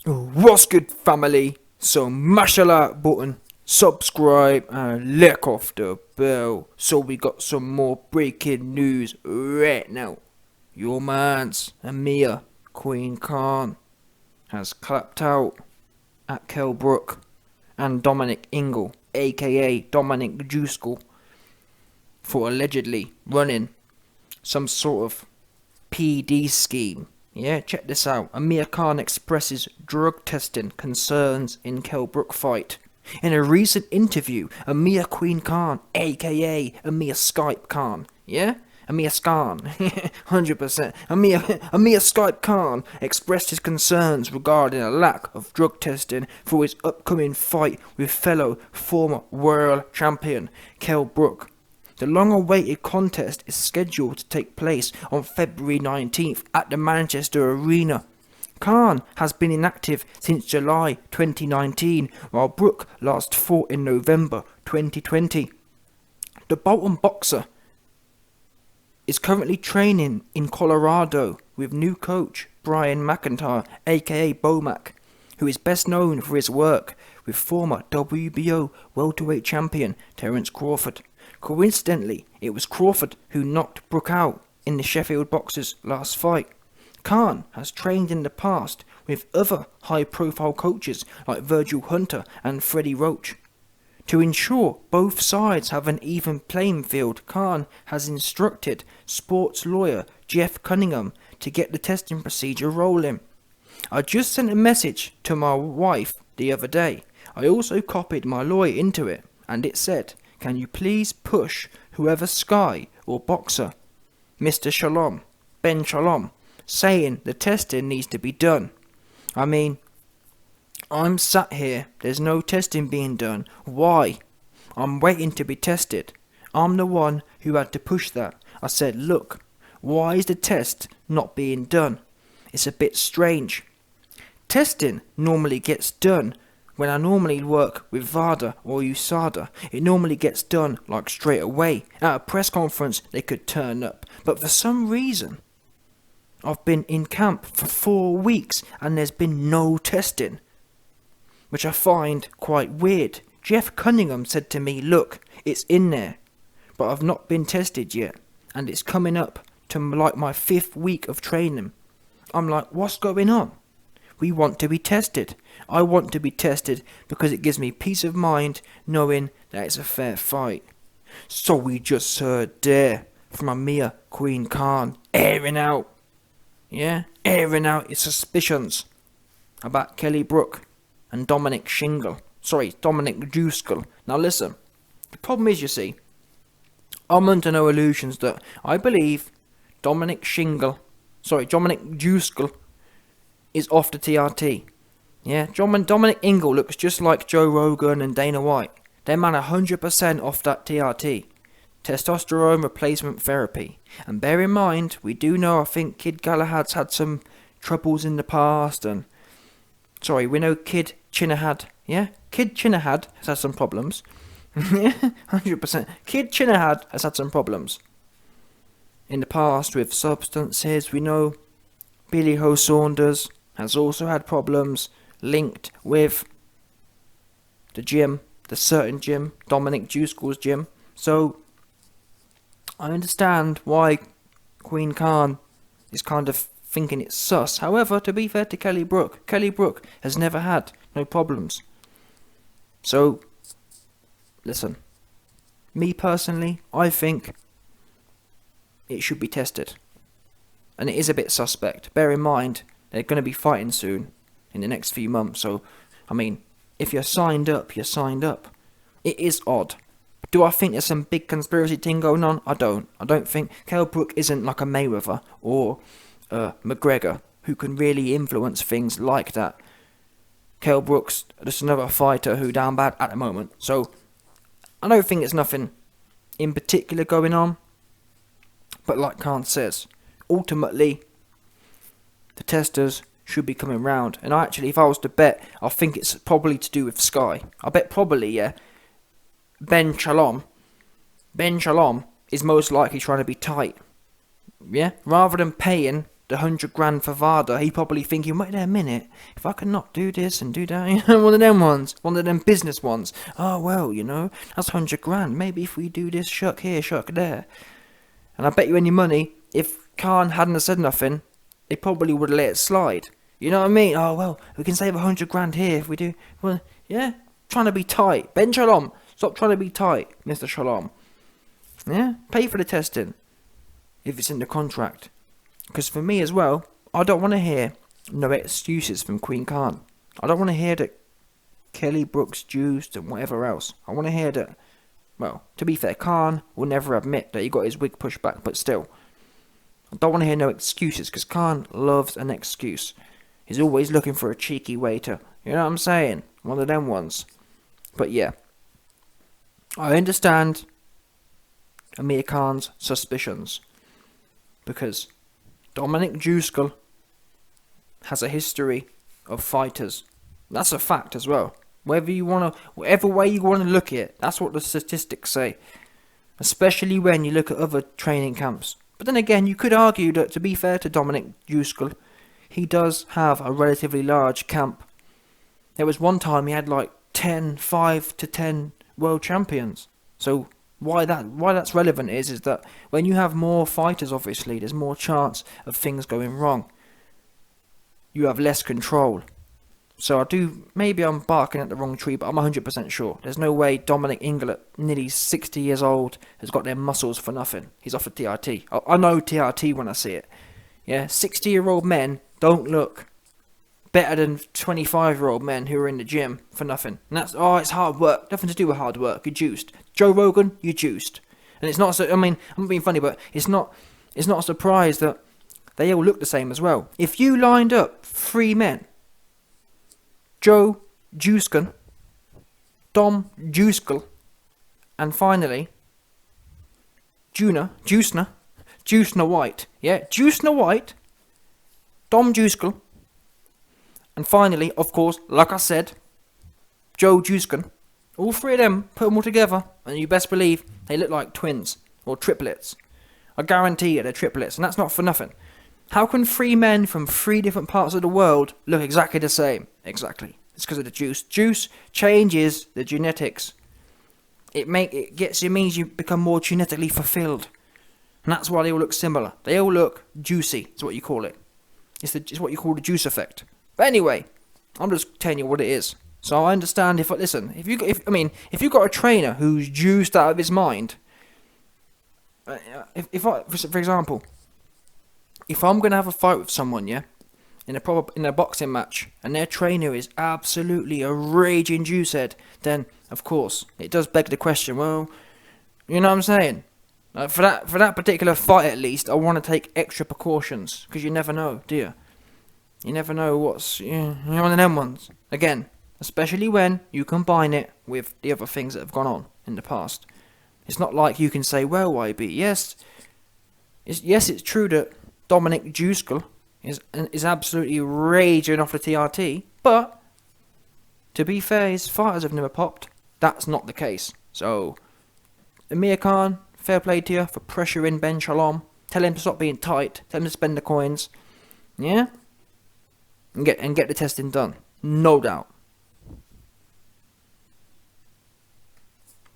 What's good, family? So mash the like button, subscribe, and lick off the bell. So we got some more breaking news right now. Your man's Amir Queen Khan has clapped out at Kell Brook and Dominic Ingle, aka Dominic JUICEgle, for allegedly running some sort of PED scheme. Yeah, check this out. Amir Khan expresses drug testing concerns in Kell Brook fight. In a recent interview, Amir Queen Khan, aka Amir Skype Khan, yeah? Amir Khan, 100%. Amir Skype Khan expressed his concerns regarding a lack of drug testing for his upcoming fight with fellow former world champion Kell Brook. The long-awaited contest is scheduled to take place on February 19th at the Manchester Arena. Khan has been inactive since July 2019, while Brook last fought in November 2020. The Bolton boxer is currently training in Colorado with new coach Brian McIntyre, aka Bomac, who is best known for his work with former WBO welterweight champion Terence Crawford. Coincidentally, it was Crawford who knocked Brook out in the Sheffield Boxers' last fight. Khan has trained in the past with other high-profile coaches like Virgil Hunter and Freddie Roach. To ensure both sides have an even playing field, Khan has instructed sports lawyer Jeff Cunningham to get the testing procedure rolling. I just sent a message to my wife the other day. I also copied my lawyer into it, and it said, "Can you please push whoever Sky or Boxer, Mr. Shalom, Ben Shalom, saying the testing needs to be done." I mean, I'm sat here, there's no testing being done. Why? I'm waiting to be tested. I'm the one who had to push that. I said, look, why is the test not being done? It's a bit strange. Testing normally gets done when I normally work with VADA or USADA. It normally gets done like straight away. At a press conference they could turn up. But for some reason, I've been in camp for 4 weeks and there's been no testing, which I find quite weird. Jeff Cunningham said to me, look, it's in there, but I've not been tested yet, and it's coming up to like my 5th week of training. I'm like, what's going on? We want to be tested. I want to be tested because it gives me peace of mind knowing that it's a fair fight. So we just heard there from Amir Queen Khan airing out his suspicions about Kelly Brook and Dominic JUICEgle. Now listen, the problem is, you see, I'm under no illusions that I believe Dominic JUICEgle is off the TRT. Yeah, Dominic Ingle looks just like Joe Rogan and Dana White. They're 100% off that TRT. Testosterone replacement therapy. And bear in mind, we do know, I think Kid Galahad's had some troubles in the past, and we know Kid Chinahad, yeah? Kid Chinahad has had some problems. 100%. Kid Chinahad has had some problems in the past with substances. We know Billy Ho Saunders has also had problems linked with the certain gym, Dominic JUICEgle's gym. So I understand why Queen Khan is kind of thinking it's sus. However, to be fair to Kelly Brook has never had no problems. So, listen, me personally, I think it should be tested. And it is a bit suspect. Bear in mind, they're going to be fighting soon, in the next few months. So, I mean, if you're signed up, you're signed up. It is odd. Do I think there's some big conspiracy thing going on? I don't. I don't think Kell Brook isn't like a Mayweather or McGregor who can really influence things like that. Kell Brook's just another fighter who down bad at the moment. So, I don't think it's nothing in particular going on. But like Khan says, ultimately, the testers should be coming round. And actually, if I was to bet, I think it's probably to do with Sky. I bet probably, yeah, Ben Shalom is most likely trying to be tight. Yeah? Rather than paying the 100 grand for Vada, he probably thinking, wait a minute, if I can not do this and do that, you know, one of them ones, one of them business ones. Oh, well, you know, that's 100 grand. Maybe if we do this, shuck here, shuck there. And I bet you any money, if Khan hadn't said nothing, they probably would have let it slide. You know what I mean? Oh, well, we can save 100 grand here if we do. Well, yeah, trying to be tight. Ben Shalom, stop trying to be tight, Mr. Shalom. Yeah, pay for the testing if it's in the contract. Because for me as well, I don't want to hear no excuses from Queen Khan. I don't want to hear that Kell Brook's juiced and whatever else. I want to hear that, well, to be fair, Khan will never admit that he got his wig pushed back, but still. I don't want to hear no excuses, because Khan loves an excuse. He's always looking for a cheeky way to, you know what I'm saying? One of them ones. But yeah, I understand Amir Khan's suspicions, because Dominic JUICEgle has a history of fighters. That's a fact as well. Whatever way you want to look at it, that's what the statistics say. Especially when you look at other training camps. But then again, you could argue that, to be fair to Dominic JUICEgle, he does have a relatively large camp. There was one time he had like 5 to 10 world champions. So why that's relevant is that when you have more fighters, obviously, there's more chance of things going wrong. You have less control. So maybe I'm barking at the wrong tree, but I'm 100% sure. There's no way Dominic Inglet, nearly 60 years old, has got their muscles for nothing. He's off of TRT. I know TRT when I see it. Yeah, 60-year-old men don't look better than 25-year-old men who are in the gym for nothing. And that's, it's hard work. Nothing to do with hard work. You're juiced. Joe Rogan, you're juiced. And it's not so, I'm not being funny, but it's not a surprise that they all look the same as well. If you lined up 3 men, Joe JUICEgan, Dom JUICEgle, and finally JUICEna White. Yeah, JUICEna White, Dom JUICEgle, and finally, of course, like I said, Joe JUICEgan. All 3 of them, put them all together, and you best believe they look like twins or triplets. I guarantee you they're triplets, and that's not for nothing. How can 3 men from 3 different parts of the world look exactly the same? Exactly. It's because of the juice. Juice changes the genetics. It means you become more genetically fulfilled. And that's why they all look similar. They all look juicy, is what you call it. It's what you call the juice effect. But anyway, I'm just telling you what it is. So I understand if you got a trainer who's juiced out of his mind, for example, if I'm going to have a fight with someone, yeah, in a boxing match, and their trainer is absolutely a raging juicehead, then of course it does beg the question. Well, you know what I'm saying? For that particular fight, at least, I want to take extra precautions, because you never know, do you? You never know what's one of them ones. Again, especially when you combine it with the other things that have gone on in the past. It's not like you can say, well, YB, yes, it's true that Dominic JUICEgle is absolutely raging off the TRT, but to be fair, his fighters have never popped. That's not the case. So, Amir Khan, fair play to you for pressuring Ben Shalom. Tell him to stop being tight. Tell him to spend the coins. Yeah? And get the testing done. No doubt.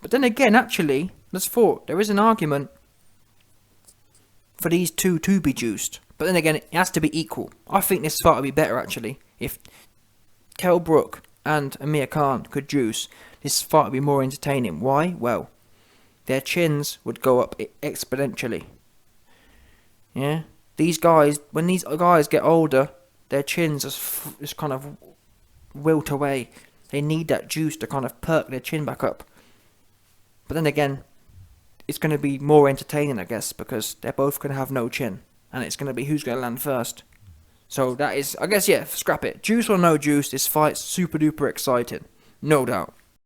But then again, actually, let's thought there is an argument for these 2 to be juiced. But then again, it has to be equal. I think this fight would be better, actually. If Kell Brook and Amir Khan could juice, this fight would be more entertaining. Why? Well, their chins would go up exponentially. Yeah? When these guys get older, their chins just kind of wilt away. They need that juice to kind of perk their chin back up. But then again, it's going to be more entertaining, I guess, because they're both going to have no chin. And it's going to be who's going to land first. So that is, I guess, yeah, scrap it. Juice or no juice, this fight's super duper exciting. No doubt.